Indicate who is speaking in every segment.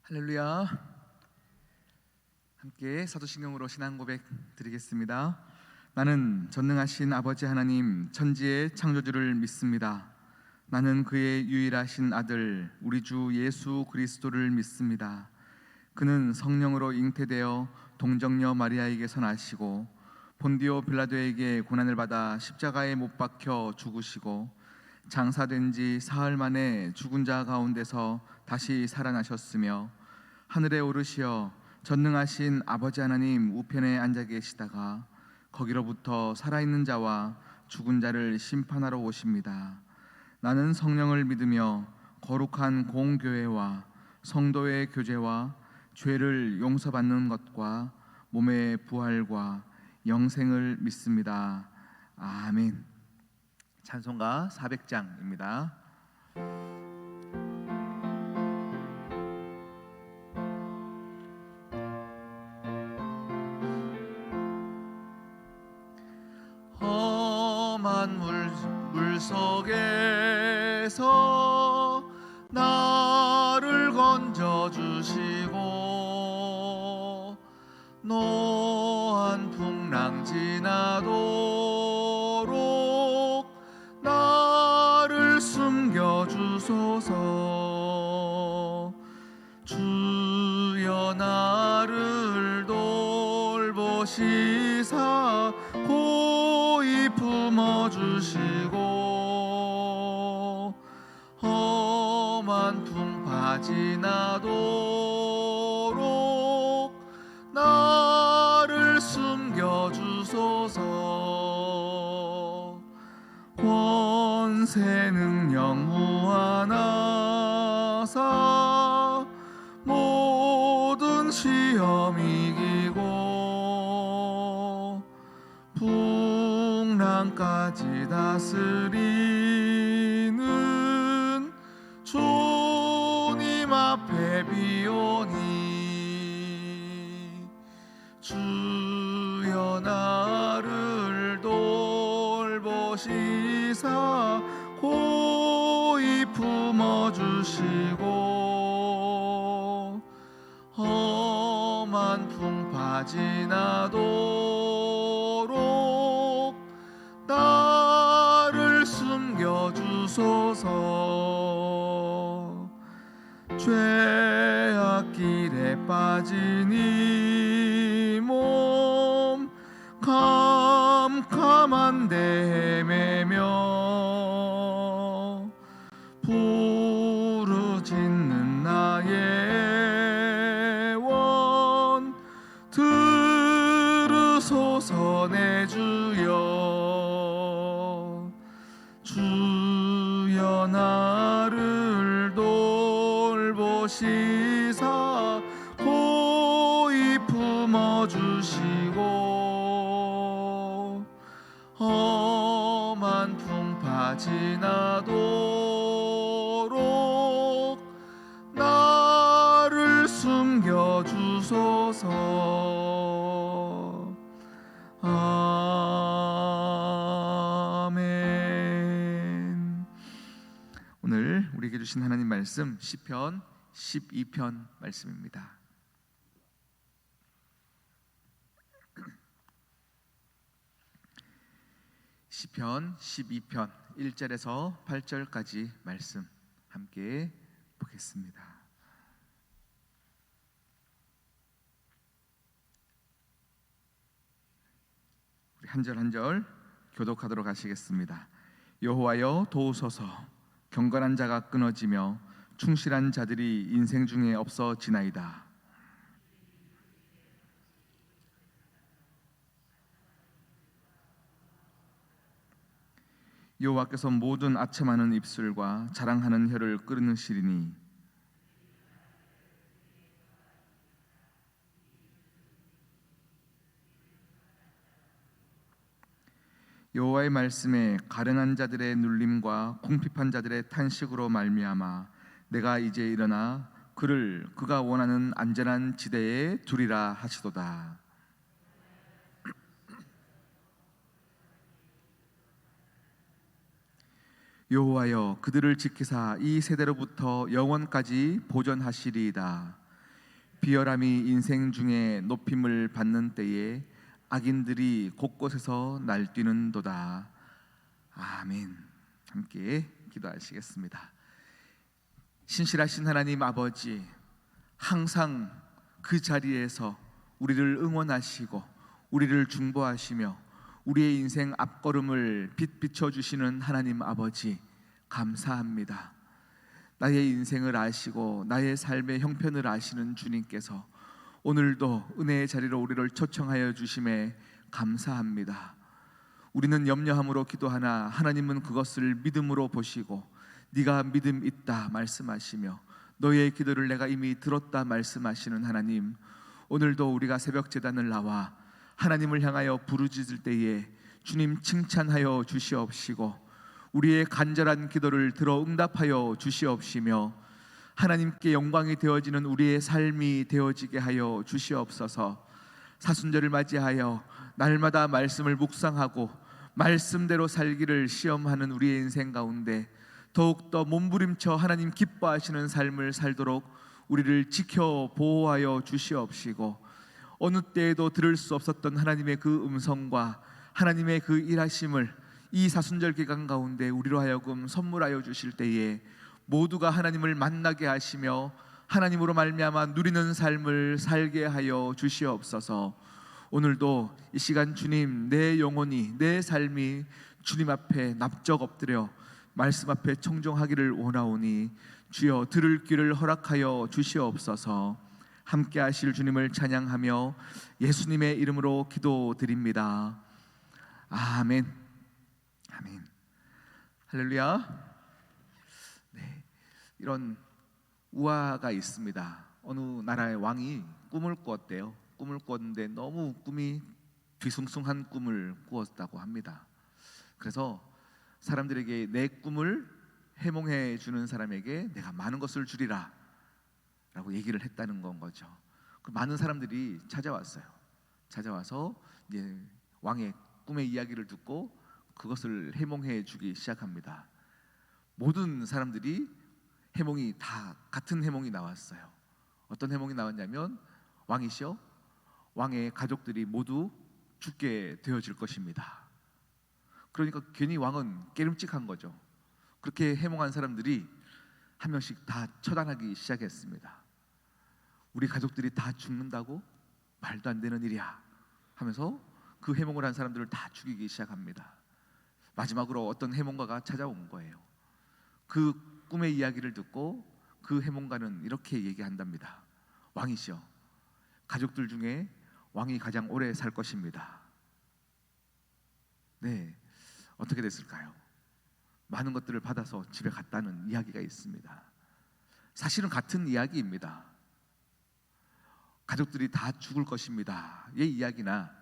Speaker 1: 할렐루야. 함께 사도신경으로 신앙 고백 드리겠습니다. 나는 전능하신 아버지 하나님 천지의 창조주를 믿습니다. 나는 그의 유일하신 아들 우리 주 예수 그리스도를 믿습니다. 그는 성령으로 잉태되어 동정녀 마리아에게서 나시고 본디오 빌라도에게 고난을 받아 십자가에 못 박혀 죽으시고 장사된 지 사흘 만에 죽은 자 가운데서 다시 살아나셨으며 하늘에 오르시어 전능하신 아버지 하나님 우편에 앉아 계시다가 거기로부터 살아있는 자와 죽은 자를 심판하러 오십니다. 나는 성령을 믿으며 거룩한 공교회와 성도의 교제와 죄를 용서받는 것과 몸의 부활과 영생을 믿습니다. 아멘. 찬송가 400장입니다. 험한 물 속에서 나를 건져주시고 노한 풍랑 지나도록 나를 숨겨주소서. 주여 나를 돌보시사 고이 품어주시고 험한 풍파 지나도록 나를 숨겨주소서. 권세 능력 무한하사 모든 시험 이기고 풍랑까지 다스리는 주님 앞에 비오니 주여 나를 돌보시사 고이 품어주시고 험한 풍파 지나도록 나를 숨겨주소서. 죄악 길에 빠진 이 몸 캄캄한데 헤매며 부르짖는 나의 원 들으소서. 내 주여 주여 나를 돌보시사 고이 품어주시고 험한 풍파 지나도록 나를 숨겨주소서. 아멘. 오늘 우리에게 주신 하나님 말씀 시편 12편 말씀입니다. 시편 12편 1절에서 8절까지 말씀 함께 보겠습니다. 우리 한 절 한 절 교독하도록 하시겠습니다. 여호와여 도우소서. 경건한 자가 끊어지며 충실한 자들이 인생 중에 없어지나이다. 여호와께서 모든 아첨하는 입술과 자랑하는 혀를 끊으시리니 여호와의 말씀에 가련한 자들의 눌림과 궁핍한 자들의 탄식으로 말미암아 내가 이제 일어나 그를 그가 원하는 안전한 지대에 두리라 하시도다. 여호와여 그들을 지키사 이 세대로부터 영원까지 보존하시리이다. 비열함이 인생 중에 높임을 받는 때에 악인들이 곳곳에서 날뛰는도다. 아멘. 함께 기도하시겠습니다. 신실하신 하나님 아버지, 항상 그 자리에서 우리를 응원하시고 우리를 중보하시며 우리의 인생 앞걸음을 비춰주시는 하나님 아버지, 감사합니다. 나의 인생을 아시고 나의 삶의 형편을 아시는 주님께서 오늘도 은혜의 자리로 우리를 초청하여 주심에 감사합니다. 우리는 염려함으로 기도하나 하나님은 그것을 믿음으로 보시고 네가 믿음 있다 말씀하시며 너의 기도를 내가 이미 들었다 말씀하시는 하나님, 오늘도 우리가 새벽 제단을 나와 하나님을 향하여 부르짖을 때에 주님 칭찬하여 주시옵시고 우리의 간절한 기도를 들어 응답하여 주시옵시며 하나님께 영광이 되어지는 우리의 삶이 되어지게 하여 주시옵소서. 사순절을 맞이하여 날마다 말씀을 묵상하고 말씀대로 살기를 시험하는 우리의 인생 가운데 더욱더 몸부림쳐 하나님 기뻐하시는 삶을 살도록 우리를 지켜 보호하여 주시옵시고 어느 때에도 들을 수 없었던 하나님의 그 음성과 하나님의 그 일하심을 이 사순절 기간 가운데 우리로 하여금 선물하여 주실 때에 모두가 하나님을 만나게 하시며 하나님으로 말미암아 누리는 삶을 살게 하여 주시옵소서. 오늘도 이 시간 주님, 내 영혼이, 내 삶이 주님 앞에 납작 엎드려 말씀 앞에 청종하기를 원하오니 주여 들을 귀를 허락하여 주시옵소서. 함께 하실 주님을 찬양하며 예수님의 이름으로 기도드립니다. 아멘. 아멘. 할렐루야. 네, 이런 우화가 있습니다. 어느 나라의 왕이 꿈을 꾸었대요. 꿈을 꾸었는데 너무 꿈이 뒤숭숭한 꿈을 꾸었다고 합니다. 그래서 사람들에게 내 꿈을 해몽해 주는 사람에게 내가 많은 것을 주리라 라고 얘기를 했다는 건 거죠. 그 많은 사람들이 찾아왔어요. 찾아와서 이제 왕의 꿈의 이야기를 듣고 그것을 해몽해 주기 시작합니다. 모든 사람들이 해몽이 다 같은 해몽이 나왔어요. 어떤 해몽이 나왔냐면 왕이시여, 왕의 가족들이 모두 죽게 되어질 것입니다. 그러니까 괜히 왕은 깨름직한 거죠. 그렇게 해몽한 사람들이 한 명씩 다 처단하기 시작했습니다. 우리 가족들이 다 죽는다고? 말도 안 되는 일이야 하면서 그 해몽을 한 사람들을 다 죽이기 시작합니다. 마지막으로 어떤 해몽가가 찾아온 거예요. 그 꿈의 이야기를 듣고 그 해몽가는 이렇게 얘기한답니다. 왕이시여, 가족들 중에 왕이 가장 오래 살 것입니다. 네, 어떻게 됐을까요? 많은 것들을 받아서 집에 갔다는 이야기가 있습니다. 사실은 같은 이야기입니다. 가족들이 다 죽을 것입니다 의 이야기나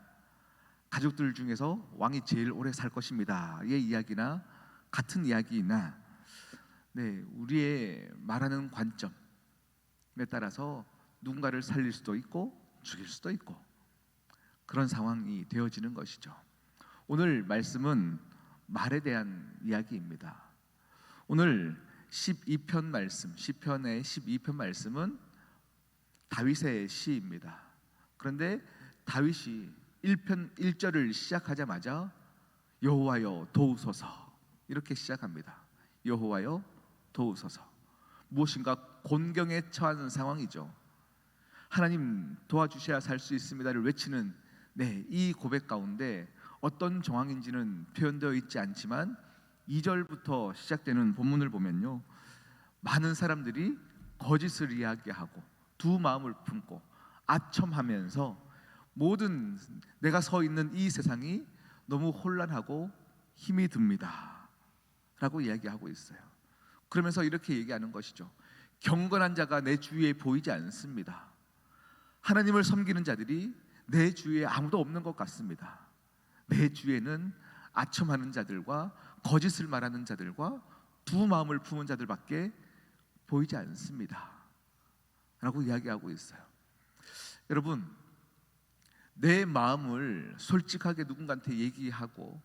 Speaker 1: 가족들 중에서 왕이 제일 오래 살 것입니다 의 이야기나 같은 이야기나 네, 우리의 말하는 관점에 따라서 누군가를 살릴 수도 있고 죽일 수도 있고 그런 상황이 되어지는 것이죠. 오늘 말씀은 말에 대한 이야기입니다. 오늘 12편 말씀, 시편의 12편 말씀은 다윗의 시입니다. 그런데 다윗이 1편 1절을 시작하자마자 여호와여 도우소서 이렇게 시작합니다. 여호와여 도우소서. 무엇인가 곤경에 처한 상황이죠. 하나님 도와주셔야 살 수 있습니다를 외치는 이 고백 가운데 어떤 정황인지는 표현되어 있지 않지만 2절부터 시작되는 본문을 보면요, 많은 사람들이 거짓을 이야기하고 두 마음을 품고 아첨하면서 모든 내가 서 있는 이 세상이 너무 혼란하고 힘이 듭니다 라고 이야기하고 있어요. 그러면서 이렇게 얘기하는 것이죠. 경건한 자가 내 주위에 보이지 않습니다. 하나님을 섬기는 자들이 내 주위에 아무도 없는 것 같습니다. 내 주위에는 아첨하는 자들과 거짓을 말하는 자들과 두 마음을 품은 자들밖에 보이지 않습니다 라고 이야기하고 있어요. 여러분, 내 마음을 솔직하게 누군가한테 얘기하고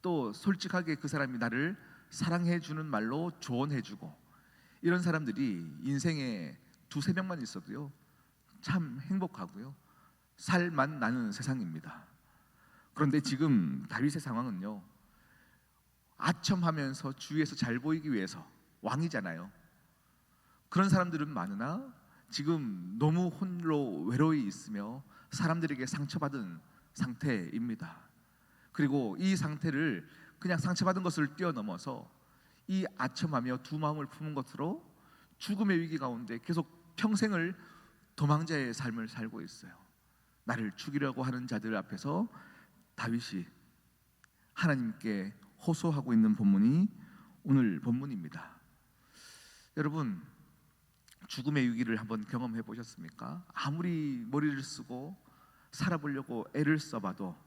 Speaker 1: 또 솔직하게 그 사람이 나를 사랑해 주는 말로 조언해 주고 이런 사람들이 인생에 두세 명만 있어도요 참 행복하고요, 살맛 나는 세상입니다. 그런데 지금 다윗의 상황은요, 아첨하면서 주위에서 잘 보이기 위해서, 왕이잖아요. 그런 사람들은 많으나 지금 너무 홀로 외로이 있으며 사람들에게 상처받은 상태입니다. 그리고 이 상태를 그냥 상처받은 것을 뛰어넘어서 이 아첨하며 두 마음을 품은 것으로 죽음의 위기 가운데 계속 평생을 도망자의 삶을 살고 있어요. 나를 죽이려고 하는 자들 앞에서 다윗이 하나님께 호소하고 있는 본문이 오늘 본문입니다. 여러분, 죽음의 위기를 한번 경험해 보셨습니까? 아무리 머리를 쓰고 살아보려고 애를 써봐도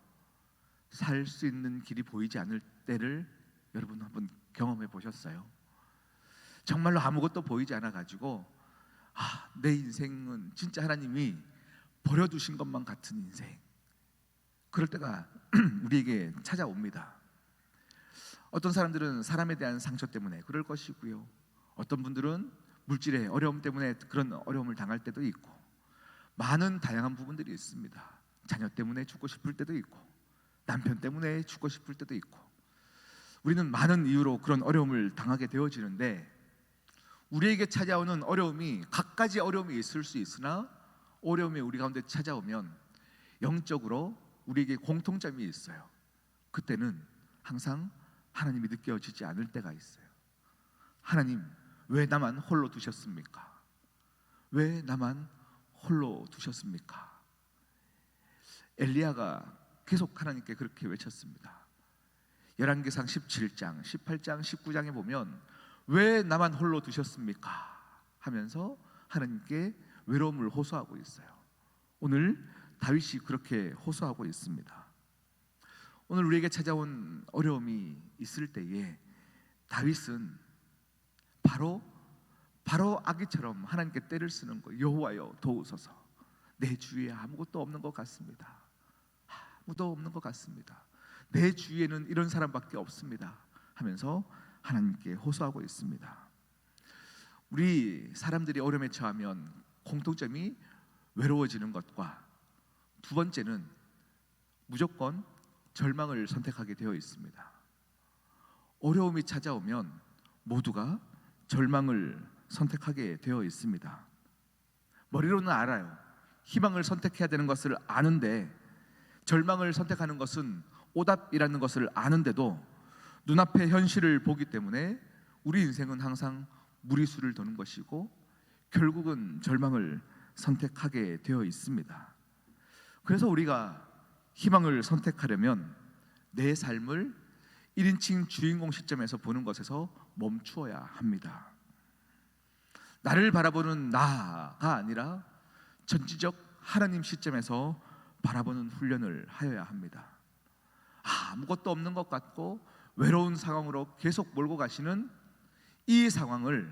Speaker 1: 살 수 있는 길이 보이지 않을 때를 여러분 한번 경험해 보셨어요? 정말로 아무것도 보이지 않아 가지고 내 인생은 진짜 하나님이 버려두신 것만 같은 인생, 그럴 때가 우리에게 찾아옵니다. 어떤 사람들은 사람에 대한 상처 때문에 그럴 것이고요, 어떤 분들은 물질의 어려움 때문에 그런 어려움을 당할 때도 있고, 많은 다양한 부분들이 있습니다. 자녀 때문에 죽고 싶을 때도 있고, 남편 때문에 죽고 싶을 때도 있고, 우리는 많은 이유로 그런 어려움을 당하게 되어지는데, 우리에게 찾아오는 어려움이 갖가지 어려움이 있을 수 있으나 어려움이 우리 가운데 찾아오면 영적으로 우리에게 공통점이 있어요. 그때는 항상 하나님이 느껴지지 않을 때가 있어요. 하나님, 왜 나만 홀로 두셨습니까? 왜 나만 홀로 두셨습니까? 엘리야가 계속 하나님께 그렇게 외쳤습니다. 열왕기상 17장, 18장, 19장에 보면 왜 나만 홀로 두셨습니까? 하면서 하나님께 외로움을 호소하고 있어요. 오늘 다윗이 그렇게 호소하고 있습니다. 오늘 우리에게 찾아온 어려움이 있을 때에 다윗은 바로 아기처럼 하나님께 떼를 쓰는 거예요. 여호와여 도우소서, 내 주위에 아무것도 없는 것 같습니다. 아무도 없는 것 같습니다. 내 주위에는 이런 사람밖에 없습니다 하면서 하나님께 호소하고 있습니다. 우리 사람들이 어려움에 처하면 공통점이 외로워지는 것과, 두 번째는 무조건 절망을 선택하게 되어 있습니다. 어려움이 찾아오면 모두가 절망을 선택하게 되어 있습니다. 머리로는 알아요. 희망을 선택해야 되는 것을 아는데, 절망을 선택하는 것은 오답이라는 것을 아는데도 눈앞의 현실을 보기 때문에 우리 인생은 항상 무리수를 두는 것이고 결국은 절망을 선택하게 되어 있습니다. 그래서 우리가 희망을 선택하려면 내 삶을 1인칭 주인공 시점에서 보는 것에서 멈추어야 합니다. 나를 바라보는 나가 아니라 전지적 하나님 시점에서 바라보는 훈련을 하여야 합니다. 아무것도 없는 것 같고 외로운 상황으로 계속 몰고 가시는 이 상황을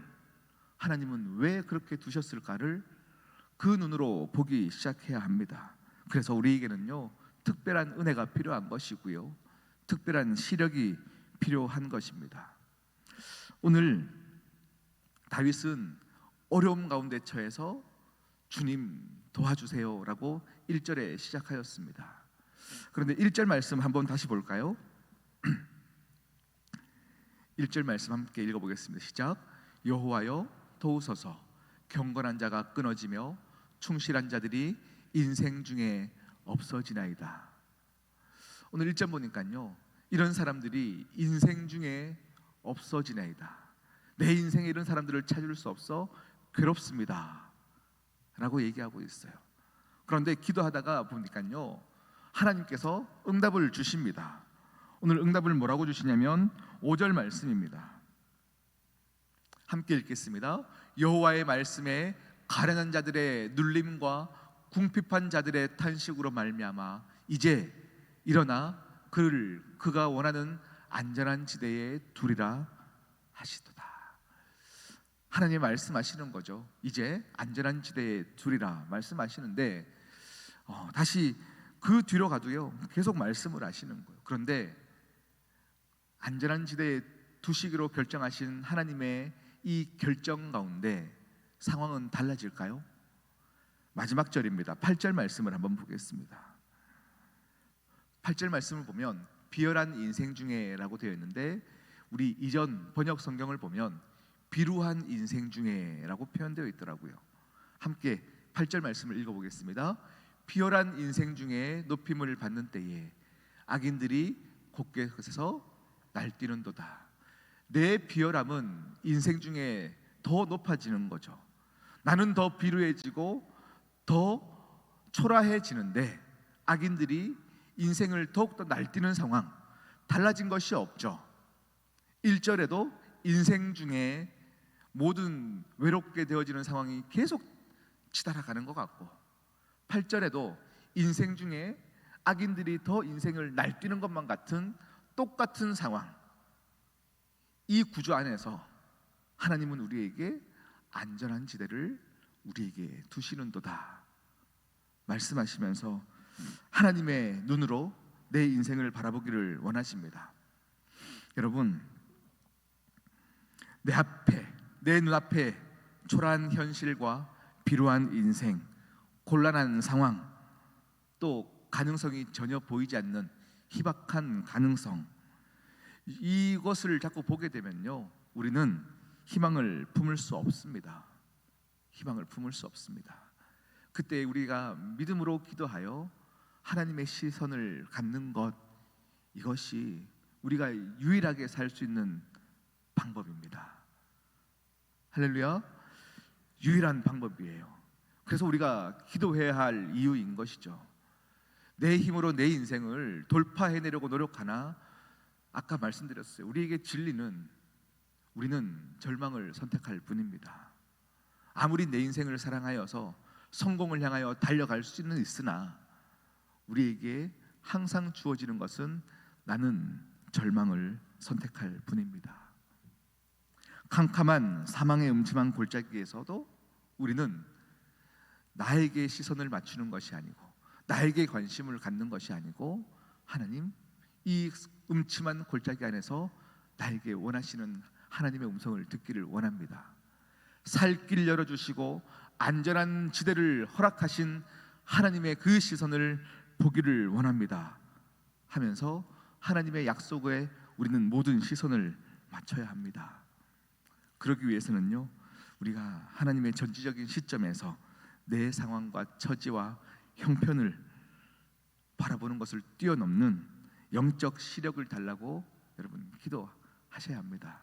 Speaker 1: 하나님은 왜 그렇게 두셨을까를 그 눈으로 보기 시작해야 합니다. 그래서 우리에게는요, 특별한 은혜가 필요한 것이고요, 특별한 시력이 필요한 것입니다. 오늘 다윗은 어려움 가운데 처해서 주님 도와주세요 라고 1절에 시작하였습니다. 그런데 1절 말씀 한번 다시 볼까요? 1절 말씀 함께 읽어보겠습니다. 시작. 여호와여 도우소서, 경건한 자가 끊어지며 충실한 자들이 인생 중에 없어지나이다. 오늘 1절 보니까요, 이런 사람들이 인생 중에 없어지나이다. 내 인생에 이런 사람들을 찾을 수 없어 괴롭습니다 라고 얘기하고 있어요. 그런데 기도하다가 보니까요, 하나님께서 응답을 주십니다. 오늘 응답을 뭐라고 주시냐면 5절 말씀입니다. 함께 읽겠습니다. 여호와의 말씀에 가련한 자들의 눌림과 궁핍한 자들의 탄식으로 말미암아 이제 일어나 그가 원하는 안전한 지대에 두리라 하시도다. 하나님 말씀하시는 거죠. 이제 안전한 지대에 두리라 말씀하시는데, 다시 그 뒤로 가도요 계속 말씀을 하시는 거예요. 그런데 안전한 지대에 두시기로 결정하신 하나님의 이 결정 가운데 상황은 달라질까요? 마지막 절입니다. 8절 말씀을 한번 보겠습니다. 8절 말씀을 보면 비열한 인생 중에라고 되어 있는데, 우리 이전 번역 성경을 보면 비루한 인생 중에라고 표현되어 있더라고요. 함께 8절 말씀을 읽어보겠습니다. 비열한 인생 중에 높임을 받는 때에 악인들이 곧게 서서 날뛰는도다. 내 비열함은 인생 중에 더 높아지는 거죠. 나는 더 비루해지고 더 초라해지는데 악인들이 인생을 더욱더 날뛰는 상황, 달라진 것이 없죠. 1절에도 인생 중에 모든 외롭게 되어지는 상황이 계속 치달아가는 것 같고, 8절에도 인생 중에 악인들이 더 인생을 날뛰는 것만 같은 똑같은 상황, 이 구조 안에서 하나님은 우리에게 안전한 지대를 우리에게 두시는도다 말씀하시면서 하나님의 눈으로 내 인생을 바라보기를 원하십니다. 여러분, 내 눈앞에 초라한 현실과 비루한 인생, 곤란한 상황, 또 가능성이 전혀 보이지 않는 희박한 가능성, 이것을 자꾸 보게 되면요, 우리는 희망을 품을 수 없습니다. 희망을 품을 수 없습니다. 그때 우리가 믿음으로 기도하여 하나님의 시선을 갖는 것, 이것이 우리가 유일하게 살 수 있는 방법입니다. 할렐루야. 유일한 방법이에요. 그래서 우리가 기도해야 할 이유인 것이죠. 내 힘으로 내 인생을 돌파해내려고 노력하나, 아까 말씀드렸어요. 우리에게 진리는 우리는 절망을 선택할 뿐입니다. 아무리 내 인생을 사랑하여서 성공을 향하여 달려갈 수는 있으나 우리에게 항상 주어지는 것은 나는 절망을 선택할 뿐입니다. 캄캄한 사망의 음침한 골짜기에서도 우리는 나에게 시선을 맞추는 것이 아니고 나에게 관심을 갖는 것이 아니고 하나님, 이 음침한 골짜기 안에서 나에게 원하시는 하나님의 음성을 듣기를 원합니다. 살 길 열어주시고 안전한 지대를 허락하신 하나님의 그 시선을 보기를 원합니다 하면서 하나님의 약속에 우리는 모든 시선을 맞춰야 합니다. 그러기 위해서는요, 우리가 하나님의 전지적인 시점에서 내 상황과 처지와 형편을 바라보는 것을 뛰어넘는 영적 시력을 달라고 여러분 기도하셔야 합니다.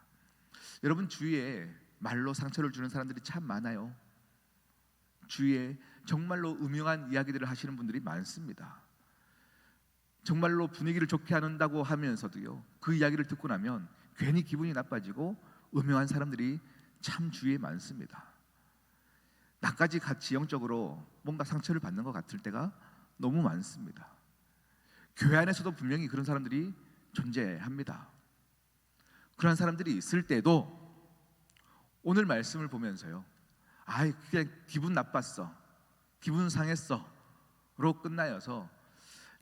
Speaker 1: 여러분 주위에 말로 상처를 주는 사람들이 참 많아요. 주위에 정말로 음흉한 이야기들을 하시는 분들이 많습니다. 정말로 분위기를 좋게 한다고 하면서도요, 그 이야기를 듣고 나면 괜히 기분이 나빠지고 음흉한 사람들이 참 주위에 많습니다. 나까지 같이 영적으로 뭔가 상처를 받는 것 같을 때가 너무 많습니다. 교회 안에서도 분명히 그런 사람들이 존재합니다. 그런 사람들이 있을 때도 오늘 말씀을 보면서요, 그냥 기분 나빴어, 기분 상했어로 끝나여서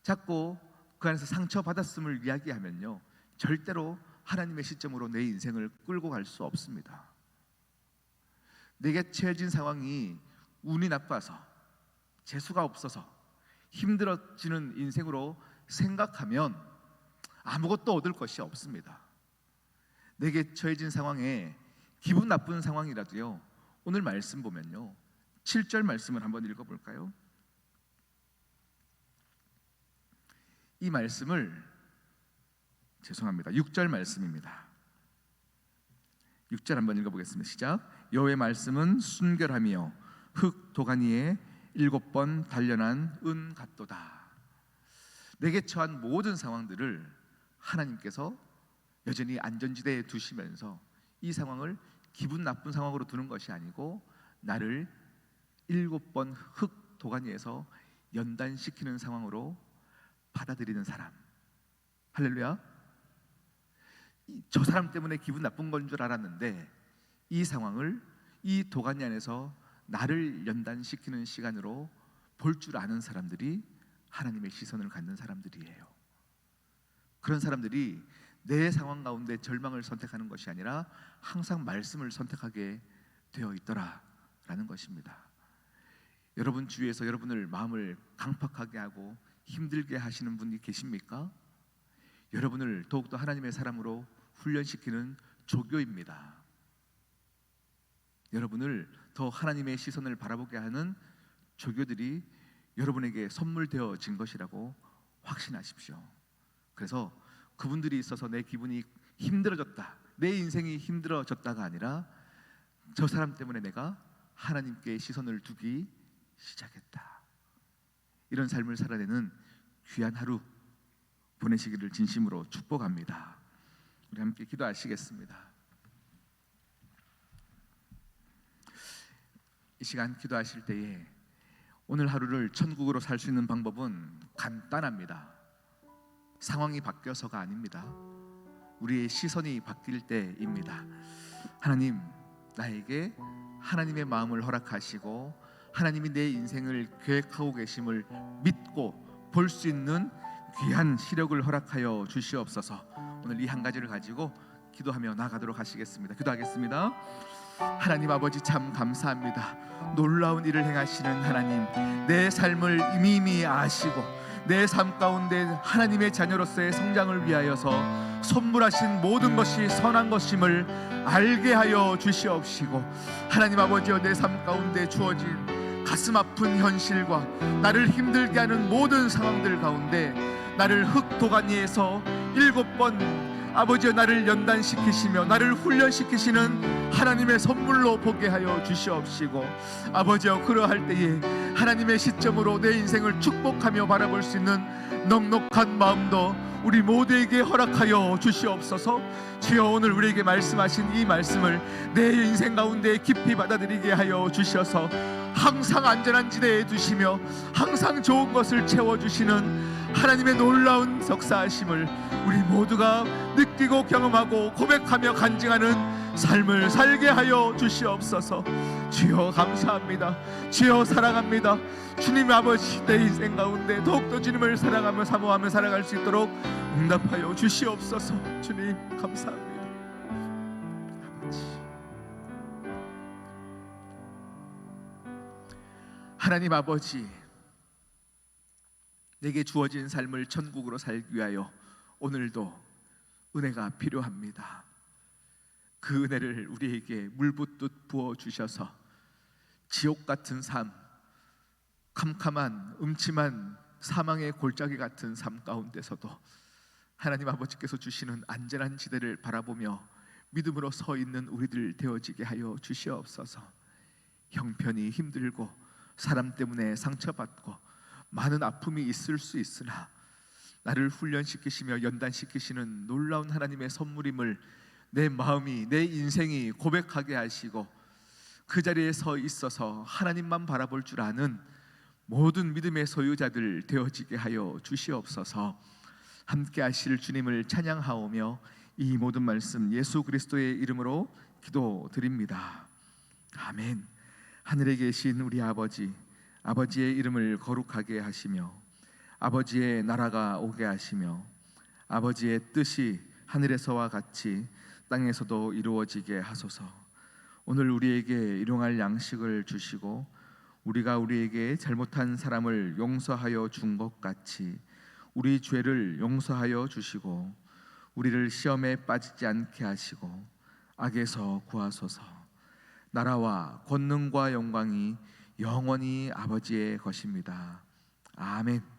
Speaker 1: 자꾸 그 안에서 상처받았음을 이야기하면요, 절대로 하나님의 시점으로 내 인생을 끌고 갈 수 없습니다. 내게 처해진 상황이 운이 나빠서, 재수가 없어서 힘들어지는 인생으로 생각하면 아무것도 얻을 것이 없습니다. 내게 처해진 상황에 기분 나쁜 상황이라도요, 오늘 말씀 보면요, 7절 말씀을 한번 읽어볼까요? 이 말씀을 6절 말씀입니다. 6절 한번 읽어보겠습니다. 시작. 여호와의 말씀은 순결하며 흙 도가니에 7번 단련한 은 같도다. 내게 처한 모든 상황들을 하나님께서 여전히 안전지대에 두시면서 이 상황을 기분 나쁜 상황으로 두는 것이 아니고 나를 7번 흙 도가니에서 연단시키는 상황으로 받아들이는 사람. 할렐루야. 저 사람 때문에 기분 나쁜 건 줄 알았는데 이 상황을 이 도가니 안에서 나를 연단시키는 시간으로 볼 줄 아는 사람들이 하나님의 시선을 갖는 사람들이에요. 그런 사람들이 내 상황 가운데 절망을 선택하는 것이 아니라 항상 말씀을 선택하게 되어 있더라라는 것입니다. 여러분 주위에서 여러분을 마음을 강팍하게 하고 힘들게 하시는 분이 계십니까? 여러분을 더욱더 하나님의 사람으로 훈련시키는 조교입니다. 여러분을 더 하나님의 시선을 바라보게 하는 조교들이 여러분에게 선물되어진 것이라고 확신하십시오. 그래서 그분들이 있어서 내 기분이 힘들어졌다, 내 인생이 힘들어졌다가 아니라 저 사람 때문에 내가 하나님께 시선을 두기 시작했다. 이런 삶을 살아내는 귀한 하루 보내시기를 진심으로 축복합니다. 우리 함께 기도하시겠습니다. 이 시간 기도하실 때에 오늘 하루를 천국으로 살 수 있는 방법은 간단합니다. 상황이 바뀌어서가 아닙니다. 우리의 시선이 바뀔 때입니다. 하나님, 나에게 하나님의 마음을 허락하시고 하나님이 내 인생을 계획하고 계심을 믿고 볼 수 있는 귀한 시력을 허락하여 주시옵소서. 오늘 이 한 가지를 가지고 기도하며 나가도록 하시겠습니다. 기도하겠습니다. 하나님 아버지, 참 감사합니다. 놀라운 일을 행하시는 하나님, 내 삶을 이미 아시고 내 삶 가운데 하나님의 자녀로서의 성장을 위하여서 선물하신 모든 것이 선한 것임을 알게 하여 주시옵시고, 하나님 아버지여, 내 삶 가운데 주어진 가슴 아픈 현실과 나를 힘들게 하는 모든 상황들 가운데 나를 흙도가니에서 7번 아버지여 나를 연단시키시며 나를 훈련시키시는 하나님의 선물로 보게 하여 주시옵시고, 아버지여, 그러할 때에 하나님의 시점으로 내 인생을 축복하며 바라볼 수 있는 넉넉한 마음도 우리 모두에게 허락하여 주시옵소서. 주여, 오늘 우리에게 말씀하신 이 말씀을 내 인생 가운데 깊이 받아들이게 하여 주셔서 항상 안전한 지대에 두시며 항상 좋은 것을 채워주시는 하나님의 놀라운 역사하심을 우리 모두가 느끼고 경험하고 고백하며 간증하는 삶을 살게 하여 주시옵소서. 주여 감사합니다. 주여 사랑합니다. 주님 아버지, 내 인생 가운데 더욱더 주님을 사랑하며 사모하며 살아갈 수 있도록 응답하여 주시옵소서. 주님 감사합니다. 하나님 아버지, 내게 주어진 삶을 천국으로 살기 위하여 오늘도 은혜가 필요합니다. 그 은혜를 우리에게 물붓듯 부어주셔서 지옥 같은 삶, 캄캄한 음침한 사망의 골짜기 같은 삶 가운데서도 하나님 아버지께서 주시는 안전한 지대를 바라보며 믿음으로 서 있는 우리들 되어지게 하여 주시옵소서. 형편이 힘들고 사람 때문에 상처받고 많은 아픔이 있을 수 있으나 나를 훈련시키시며 연단시키시는 놀라운 하나님의 선물임을 내 마음이, 내 인생이 고백하게 하시고 그 자리에 서 있어서 하나님만 바라볼 줄 아는 모든 믿음의 소유자들 되어지게 하여 주시옵소서. 함께 하실 주님을 찬양하오며 이 모든 말씀 예수 그리스도의 이름으로 기도드립니다. 아멘. 하늘에 계신 우리 아버지, 아버지의 이름을 거룩하게 하시며 아버지의 나라가 오게 하시며 아버지의 뜻이 하늘에서와 같이 땅에서도 이루어지게 하소서. 오늘 우리에게 일용할 양식을 주시고 우리가 우리에게 잘못한 사람을 용서하여 준 것 같이 우리 죄를 용서하여 주시고 우리를 시험에 빠지지 않게 하시고 악에서 구하소서. 나라와 권능과 영광이 영원히 아버지의 것입니다. 아멘.